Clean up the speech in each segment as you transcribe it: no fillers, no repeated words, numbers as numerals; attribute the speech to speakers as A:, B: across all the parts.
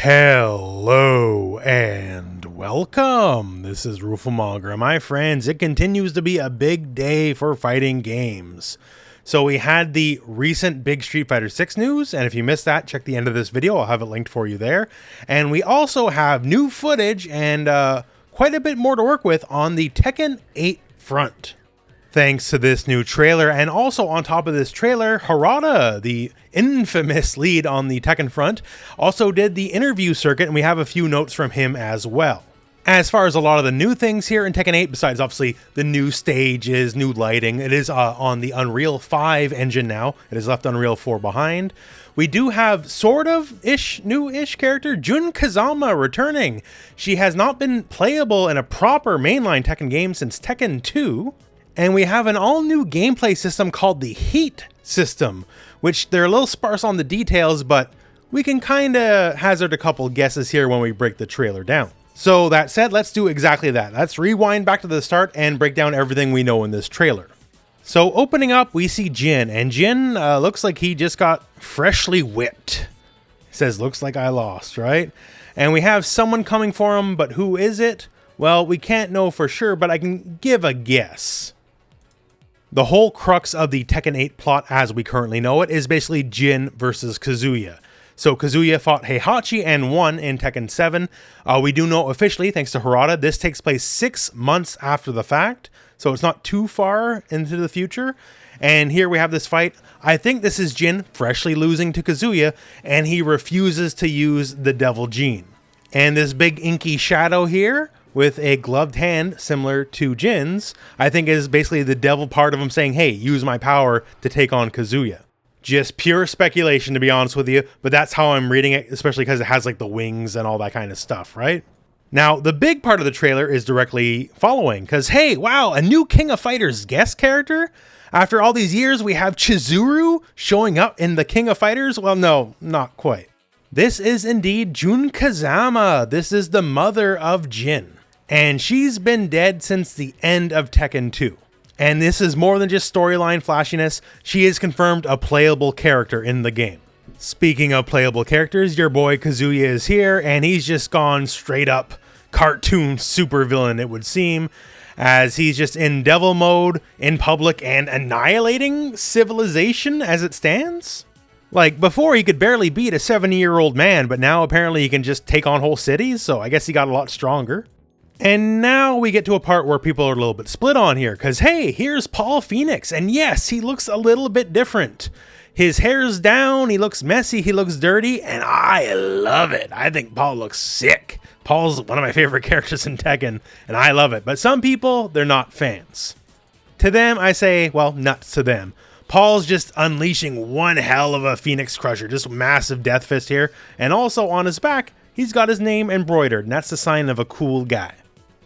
A: Hello and welcome. This is Rooflemonger. My friends, it continues to be a big day for fighting games. So we had the recent big Street Fighter 6 news, and if you missed that, check the end of this video. I'll have it linked for you there. And we also have new footage and quite a bit more to work with on the Tekken 8 front. Thanks to this new trailer, and also on top of this trailer, Harada, the infamous lead on the Tekken front, also did the interview circuit, and we have a few notes from him as well. As far as a lot of the new things here in Tekken 8, besides obviously the new stages, new lighting, it is on the Unreal 5 engine now. It has left Unreal 4 behind. We do have sort of new-ish character, Jun Kazama, returning. She has not been playable in a proper mainline Tekken game since Tekken 2. And we have an all-new gameplay system called the Heat system, which they're a little sparse on the details, but we can kind of hazard a couple guesses here when we break the trailer down. So that said, let's do exactly that. Let's rewind back to the start and break down everything we know in this trailer. So opening up, we see Jin, and Jin looks like he just got freshly whipped. He says, looks like I lost, right? And we have someone coming for him, but who is it? Well, we can't know for sure, but I can give a guess. The whole crux of the Tekken 8 plot as we currently know it is basically Jin versus Kazuya. So Kazuya fought Heihachi and won in Tekken 7. We do know officially, thanks to Harada, this takes place 6 months after the fact. So it's not too far into the future. And here we have this fight. I think this is Jin freshly losing to Kazuya, and he refuses to use the Devil Gene. And this big inky shadow here, with a gloved hand similar to Jin's, I think is basically the devil part of him saying, hey, use my power to take on Kazuya. Just pure speculation, to be honest with you, but that's how I'm reading it, especially because it has like the wings and all that kind of stuff, right? Now, the big part of the trailer is directly following, because hey, wow, a new King of Fighters guest character? After all these years, we have Chizuru showing up in the King of Fighters? Well, no, not quite. This is indeed Jun Kazama. This is the mother of Jin. And she's been dead since the end of Tekken 2. And this is more than just storyline flashiness. She is confirmed a playable character in the game. Speaking of playable characters, your boy Kazuya is here, and he's just gone straight up cartoon supervillain, it would seem, as he's just in devil mode, in public, and annihilating civilization as it stands. Like, before he could barely beat a 70-year-old man, but now apparently he can just take on whole cities, so I guess he got a lot stronger. And now we get to a part where people are a little bit split on here, because hey, here's Paul Phoenix, and yes, he looks a little bit different. His hair's down, he looks messy, he looks dirty, and I love it. I think Paul looks sick. Paul's one of my favorite characters in Tekken, and I love it. But some people, they're not fans. To them, I say, well, nuts to them. Paul's just unleashing one hell of a Phoenix Crusher, just massive death fist here, and also on his back, he's got his name embroidered, and that's the sign of a cool guy.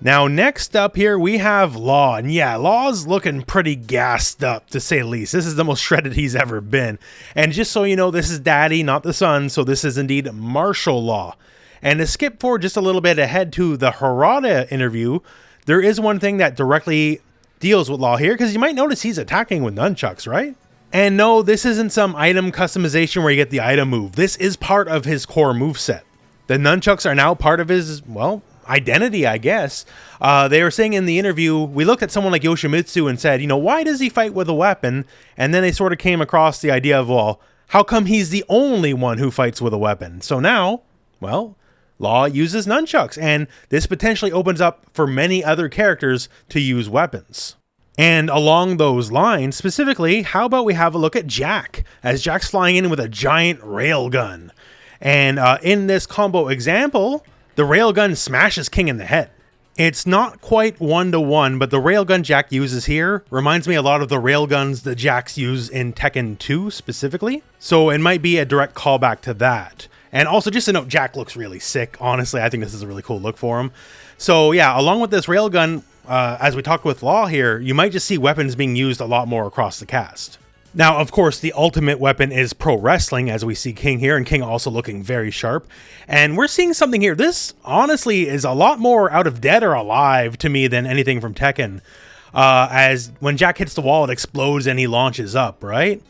A: Now, next up here, we have Law. And yeah, Law's looking pretty gassed up, to say the least. This is the most shredded he's ever been. And just so you know, this is Daddy, not the son, so this is indeed Martial Law. And to skip forward just a little bit ahead to the Harada interview, there is one thing that directly deals with Law here, because you might notice he's attacking with nunchucks, right? And no, this isn't some item customization where you get the item move. This is part of his core moveset. The nunchucks are now part of his, well, identity, I guess. They were saying in the interview, we looked at someone like Yoshimitsu and said, you know, why does he fight with a weapon? And then they sort of came across the idea of, well, how come he's the only one who fights with a weapon? So now, well, Law uses nunchucks, and this potentially opens up for many other characters to use weapons. And along those lines, specifically, how about we have a look at Jack, as Jack's flying in with a giant railgun. And in this combo example, the railgun smashes King in the head. It's not quite one-to-one, but the railgun Jack uses here reminds me a lot of the railguns that Jacks use in Tekken 2 specifically. So it might be a direct callback to that. And also just to note, Jack looks really sick. Honestly, I think this is a really cool look for him. So yeah, along with this railgun, as we talked with Law here, you might just see weapons being used a lot more across the cast. Now, of course, the ultimate weapon is pro wrestling, as we see King here, and King also looking very sharp. And we're seeing something here. This, honestly, is a lot more out of Dead or Alive to me than anything from Tekken. As when Jack hits the wall, it explodes and he launches up, right?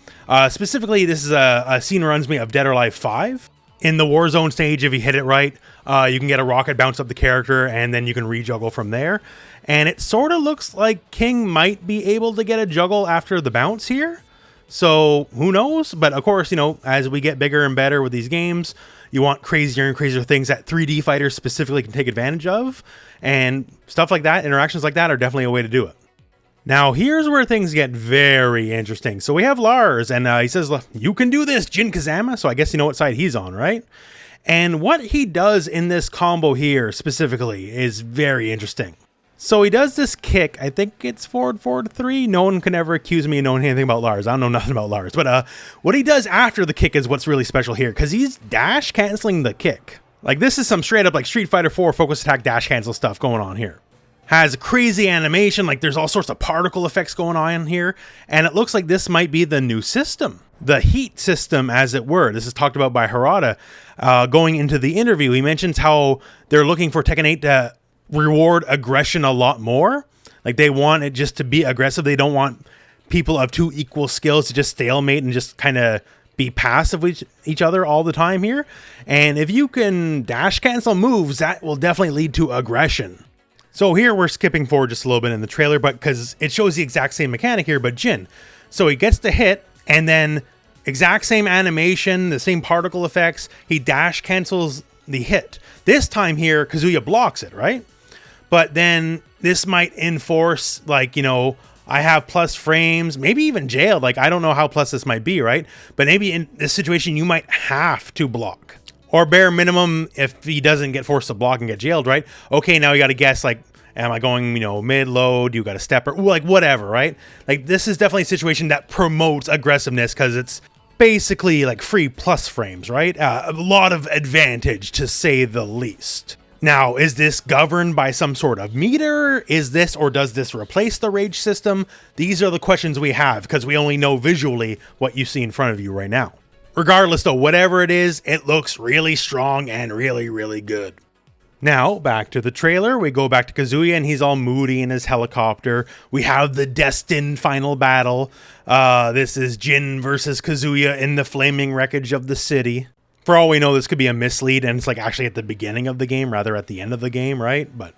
A: Specifically, this is a scene reminds me of Dead or Alive 5. In the Warzone stage, if you hit it right, you can get a rocket bounce up the character, and then you can re-juggle from there. And it sort of looks like King might be able to get a juggle after the bounce here. So who knows? But of course, as we get bigger and better with these games, you want crazier and crazier things that 3D fighters specifically can take advantage of. And stuff like that, interactions like that are definitely a way to do it. Now, here's where things get very interesting. So we have Lars, and he says, you can do this, Jin Kazama. So I guess you know what side he's on, right? And what he does in this combo here specifically is very interesting. So he does this kick. I think it's forward 3. No one can ever accuse me of knowing anything about Lars. I don't know nothing about Lars. But what he does after the kick is what's really special here, because he's dash canceling the kick. Like, this is some straight up like Street Fighter 4 focus attack dash cancel stuff going on here. Has crazy animation, like there's all sorts of particle effects going on here, and it looks like this might be the new system. The heat system, as it were. This is talked about by Harada going into the interview. He mentions how they're looking for Tekken 8 to reward aggression a lot more. Like, they want it just to be aggressive. They don't want people of two equal skills to just stalemate and just kind of be passive with each other all the time here. And if you can dash cancel moves, that will definitely lead to aggression. So here we're skipping forward just a little bit in the trailer, but because it shows the exact same mechanic here, but Jin. So he gets the hit, and then exact same animation, the same particle effects, he dash cancels the hit. This time here, Kazuya blocks it, right? But then this might enforce, like, I have plus frames, maybe even jailed. Like, I don't know how plus this might be, right? But maybe in this situation, you might have to block. Or bare minimum, if he doesn't get forced to block and get jailed, right? Okay, now you got to guess, like, am I going, mid, low? Do you got a stepper? Like, whatever, right? Like, this is definitely a situation that promotes aggressiveness because it's basically like free plus frames, right? A lot of advantage, to say the least. Now, is this governed by some sort of meter? Is this, or does this replace the rage system? These are the questions we have because we only know visually what you see in front of you right now. Regardless, though, whatever it is, it looks really strong and really, really good. Now, back to the trailer. We go back to Kazuya, and he's all moody in his helicopter. We have the destined final battle. This is Jin versus Kazuya in the flaming wreckage of the city. For all we know, this could be a mislead, and it's like actually at the beginning of the game, rather at the end of the game, right? But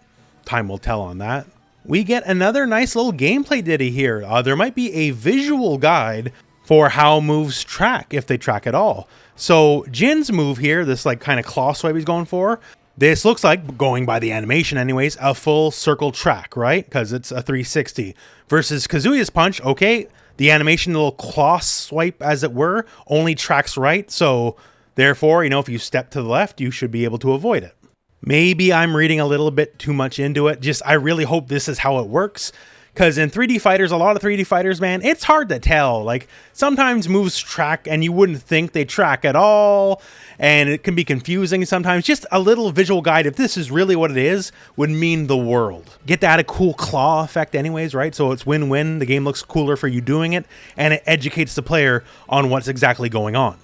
A: time will tell on that. We get another nice little gameplay ditty here. There might be a visual guide for how moves track, if they track at all. So Jin's move here, this like kind of claw swipe he's going for, this looks like, going by the animation anyways, a full circle track, right? Because it's a 360. Versus Kazuya's punch, okay, the animation, the little claw swipe as it were, only tracks right. So therefore, if you step to the left, you should be able to avoid it. Maybe I'm reading a little bit too much into it. I really hope this is how it works. Because in 3D fighters, a lot of 3D fighters, man, it's hard to tell. Like, sometimes moves track and you wouldn't think they track at all. And it can be confusing sometimes. Just a little visual guide, if this is really what it is, would mean the world. Get that a cool claw effect anyways, right? So it's win-win. The game looks cooler for you doing it. And it educates the player on what's exactly going on.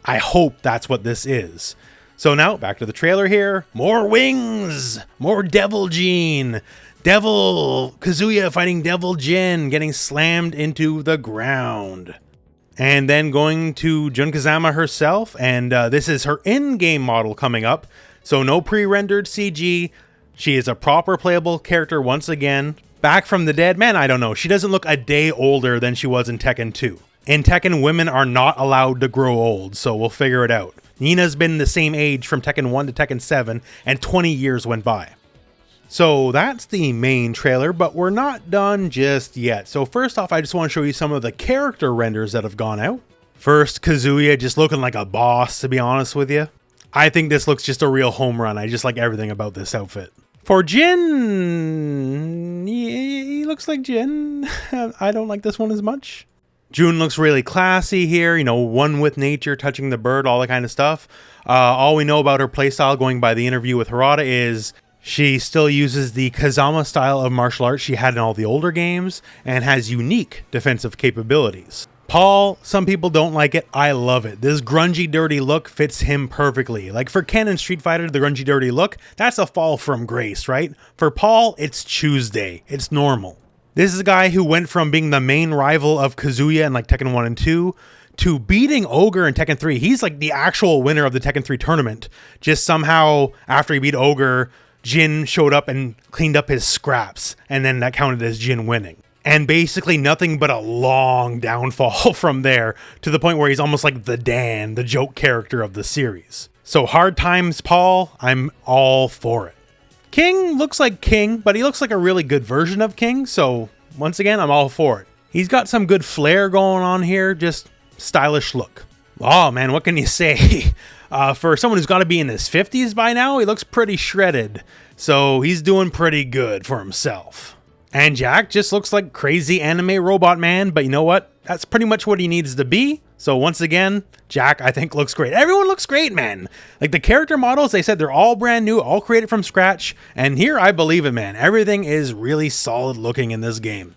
A: I hope that's what this is. So now, back to the trailer here. More wings! More Devil Gene! Devil Kazuya fighting Devil Jin, getting slammed into the ground. And then going to Jun Kazama herself, and this is her in-game model coming up. So no pre-rendered CG. She is a proper playable character once again. Back from the dead. Man, I don't know. She doesn't look a day older than she was in Tekken 2. In Tekken, women are not allowed to grow old, so we'll figure it out. Nina's been the same age from Tekken 1 to Tekken 7, and 20 years went by. So that's the main trailer, but we're not done just yet. So first off, I just want to show you some of the character renders that have gone out. First, Kazuya just looking like a boss, to be honest with you. I think this looks just a real home run. I just like everything about this outfit. For Jin, he looks like Jin. I don't like this one as much. Jun looks really classy here, one with nature, touching the bird, all that kind of stuff. All we know about her playstyle going by the interview with Harada is she still uses the Kazama style of martial arts she had in all the older games and has unique defensive capabilities. Paul, some people don't like it. I love it. This grungy, dirty look fits him perfectly. Like for Ken in Street Fighter, the grungy, dirty look, that's a fall from grace, right? For Paul, it's Tuesday. It's normal. This is a guy who went from being the main rival of Kazuya in like Tekken 1 and 2 to beating Ogre in Tekken 3. He's like the actual winner of the Tekken 3 tournament. Just somehow after he beat Ogre, Jin showed up and cleaned up his scraps, and then that counted as Jin winning. And basically nothing but a long downfall from there, to the point where he's almost like the Dan, the joke character of the series. So hard times, Paul, I'm all for it. King looks like King, but he looks like a really good version of King, so once again, I'm all for it. He's got some good flair going on here, just stylish look. Oh man, what can you say? For someone who's got to be in his 50s by now, he looks pretty shredded, so he's doing pretty good for himself. And Jack just looks like crazy anime robot man, but you know what? That's pretty much what he needs to be. So once again, Jack, I think, looks great. Everyone looks great, man. Like the character models, they said they're all brand new, all created from scratch. And here, I believe it, man. Everything is really solid looking in this game.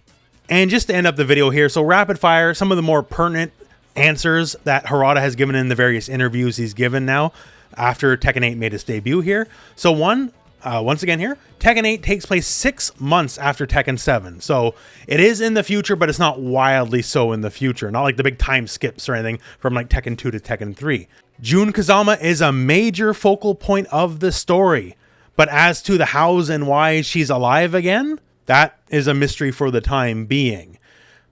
A: And just to end up the video here, so rapid fire, some of the more pertinent answers that Harada has given in the various interviews he's given now after Tekken 8 made its debut here. So once again here, Tekken 8 takes place 6 months after Tekken 7. So it is in the future, but it's not wildly so in the future. Not like the big time skips or anything from like Tekken 2 to Tekken 3. Jun Kazama is a major focal point of the story. But as to the hows and whys she's alive again, that is a mystery for the time being.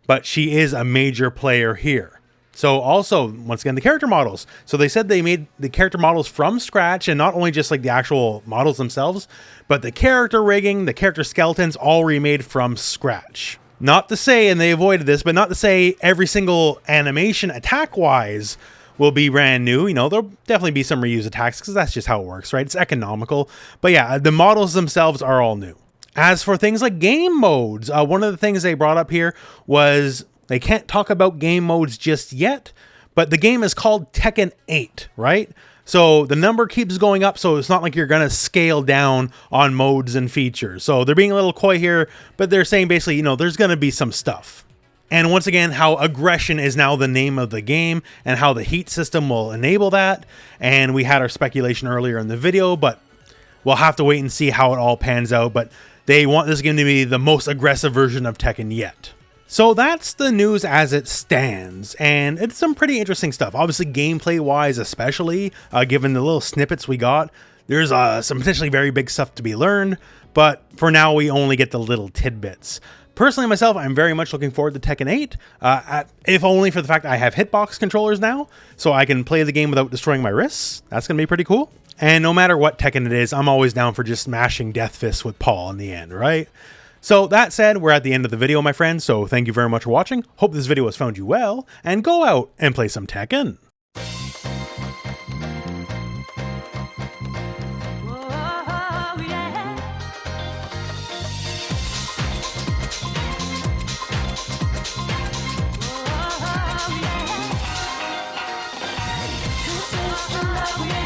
A: But she is a major player here. So also, once again, the character models. So they said they made the character models from scratch, and not only just like the actual models themselves, but the character rigging, the character skeletons, all remade from scratch. Not to say, and they avoided this, but not to say every single animation attack-wise will be brand new. You know, there'll definitely be some reused attacks because that's just how it works, right? It's economical. But yeah, the models themselves are all new. As for things like game modes, one of the things they brought up here was they can't talk about game modes just yet, but the game is called Tekken 8, right? So the number keeps going up, so it's not like you're going to scale down on modes and features. So they're being a little coy here, but they're saying basically, you know, there's going to be some stuff. And once again, how aggression is now the name of the game and how the heat system will enable that. And we had our speculation earlier in the video, but we'll have to wait and see how it all pans out. But they want this game to be the most aggressive version of Tekken yet. So that's the news as it stands, and it's some pretty interesting stuff. Obviously, gameplay-wise especially, given the little snippets we got, there's some potentially very big stuff to be learned, but for now, we only get the little tidbits. Personally, myself, I'm very much looking forward to Tekken 8, if only for the fact I have hitbox controllers now, so I can play the game without destroying my wrists. That's going to be pretty cool. And no matter what Tekken it is, I'm always down for just smashing death fists with Paul in the end, right? So that said, we're at the end of the video, my friends, so thank you very much for watching. Hope this video has found you well, and go out and play some Tekken.
B: This is the love we